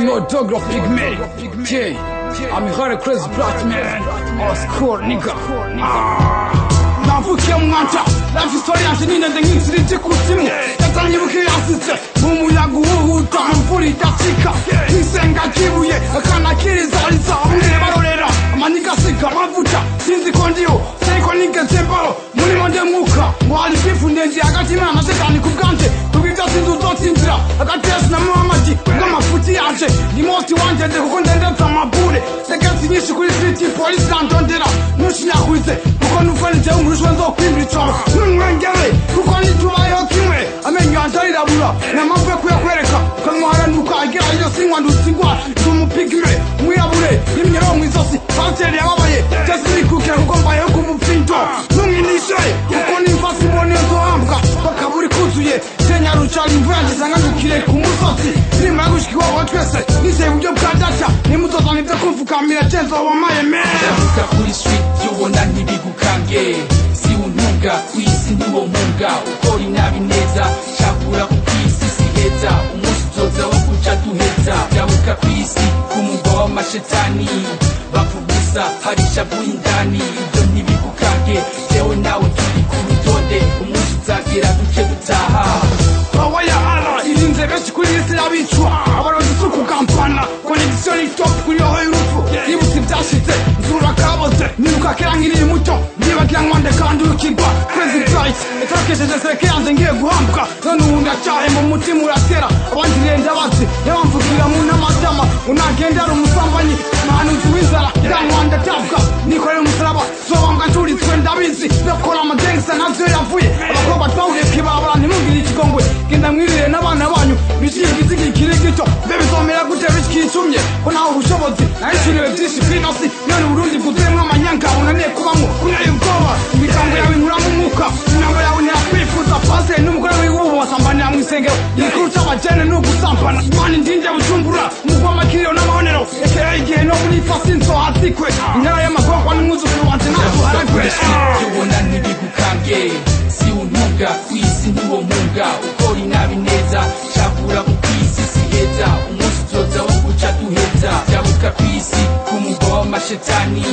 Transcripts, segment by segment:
Small Dogg of pygmé. Yeah, I'm a crazy black man. All school nigga. Navukiye mwanta life story yanje ninende nk'ikirije kuzimu yatanyibuke yasize mu muyaga uhuta mvura idacika isenga kibuye akana kirizariza umwe barorera amanika siga amavuta sinzi ko ndiho seko nigeze mbaro muri monde mwuka ngo hari bifu ndenzi hagati na setani ku bwanje tubwiza sinzi uzotsinzira hagati yesu na muhamadi bw'amafuti yanje ni moti wanje nde kuko ndendeza amabure segezi nyinshi kuri street police ndondera ntushinyakurize kuko nufanije umurishwe nzokwimbira icoro n'umwengere kuko nitubayeho kimwe amenyo yanje arirabura n'amapfu yo kuyakwereka ukamuharanuka agira iyo sinywa ndutsigwa z'umupigme mwirabure n'iminyoro mw'izosi pasiteri yababaye jasirikukira kuko mbayeho ku mupfindo ntumwinishe kuko n'imfasi mbone nzohambwa bakaburi kuzuye senyarucari imvura ngisanga ndukire ku musozi nimara gushika iwabo twese nizeye uburyo bwa data nimutozana ivyo kumfukamira cenzobomaye me ndavuga kuri street yubona ntibigukange si untunga kw'isi niwo munga ukora inabi neza cakura ku kw'isi si heza umunsi uzoza wo kuca duheza ndavuga kw'isi kumugwa w'amashetani bavugusa hari ishavu indani ivyo ntibigukange jewe nawe turi ku rutonde umunsi uzagera duce dutaha pawa ya ala irinze benshi kuri isi y'abicwa abarozi si ukugampana connection top kuri yoho y'urupfu yibutse ivyashize nzurura kaboze nibuka kera nkiri muto ndibagira nkwande kandi urukirwa crazy bright etakesheje seke yanze ngiye guhambuka none ubu ndacyahe mu mutima uratera abandi renda bazi yabamvugirira mu n'amatama unagenda ari umusambanyi nahanuzi w'inzara ndankwande tabwa nikorera umusaraba zobambwa ncuritswe ndabizi ndakora amagengisa navyo yavuye abakobwa twahuriye kw'ibarabara ntimugire ikigongwe genda mwirire n'abana banyu biciye igizigi kiri gito mbe bizomera gute bikicumye ko nawe ubushobozi nahishuriwe vyinshi kw'inosi none uburundi bwuzuyemwo amanyanga unaniye kubamwo uneye ubwoba imigambo yawe inkuramo umwuka intango yawe ntirakwifuza pasiteri n'umugore wiwe ubu basambanira mw'isengero igikuru c'abajene ni ugusambana imana indinje bujumbura umugwi w'amakiriro n'amahonero ekera igihe no muri fasi nsohazikwe intara y'amagorwa n'umwuzukuru wanje nazuharagwe yubona ntibigukange si untunga kw'isi niwo munga ukora inabi neza cakura ku kw'isi si heza umunsi uzoza wo guca duheza ndavuga kw'isi kumugwa w'amashetani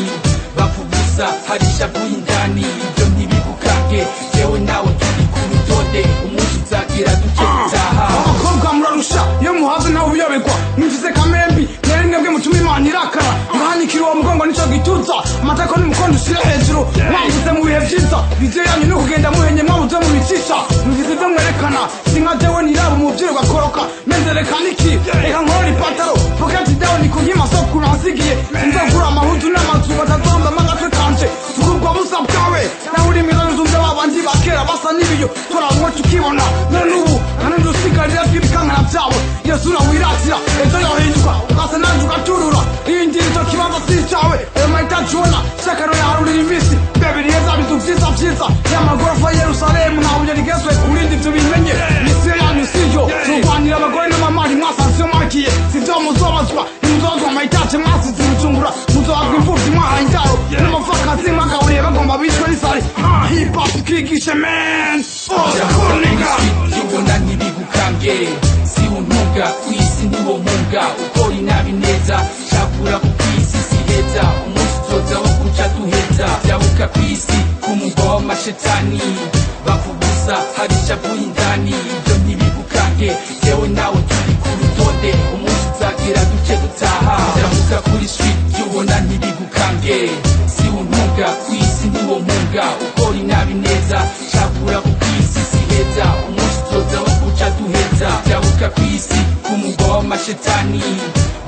bavugusa hari ishavu indani ivyo ntibigukange jewe nawe turi ku rutonde umunsi uzagera duce dutaha abakobwa murarusha iyo muhaze nawe uyoberwa mwumvise kamere mbi mwere mwebwe mutuma imana irakara muhanikira uwo mugongo nico gituza amatako n'umukondo ushira hejuru mwambuze mu bihe vyiza ivyo yanyu ni ukugenda muhenye mwabuze mu bicisha mugize ivyo mwerekana sinka jewe niraba umuvyeyi ugakoroka menzerekana iki reka nkorora ipataro poketi down ku nkima sokuru hasigiye sinzogura amahuzu n'amazu batazomba magatwe kanje tugurwa busa bwawe nawe uri mwiza nzumve babandi bakera basa n'ibiyo turabwo tukibona none ubu nanone usigarira tw'ibikankana vyawe iyo sura wiratira ejo yohinduka ugasa nanje ugaturura iyindi ico kibanza si icawe ayo mahitaji ubona shakaro yaharurira imisi bebiri heza bizu vyiza vyiza y'amagorofa yerusalemu nta buryo rigezwe kurindi ivyo bimenye misiyo yanyu siyo turwanira abagore n'amamari mwasanze iyo mwakiye sivyo muzobazwa nimuzobazwa amahitaji mwasize bujumbura muzobazwa imfuvyi mwahaye indaro n'amapfakazi mwagaburiye bagomba bicwe n'isari hip hop twigishe man yubona ntibigukange si untunga kw'isi niwo munga ukora inabi neza cakura ku kw'isi si heza umunsi uzoza wo guca duheza ndavuga kw'isi kumugwa w'amashetani bavugusa hari ishavu indani ivyo ntibigukange jewe nawe turi ku rutonde umunsi uzagera duce dutaha ndavuga kuri street yubona ntibigukange si untunga kw'isi niwo munga ukora inabi neza cakura ku kw'isi si heza umunsi uzoza wo guca duheza ndavuga kw'isi kumugwa w'amashetani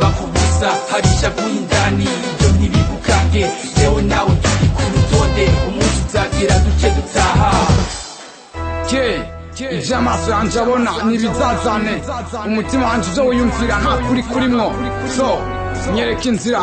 bavugusa hari ishavu indani ivyo ntibigukange jewe nawe turi ku rutonde umunsi uzagera duce dutaha ivyo amaso yanje abona nibizazane umutima wanje ivyo wiyumvira nta kuri kurimwo so nyereka inzira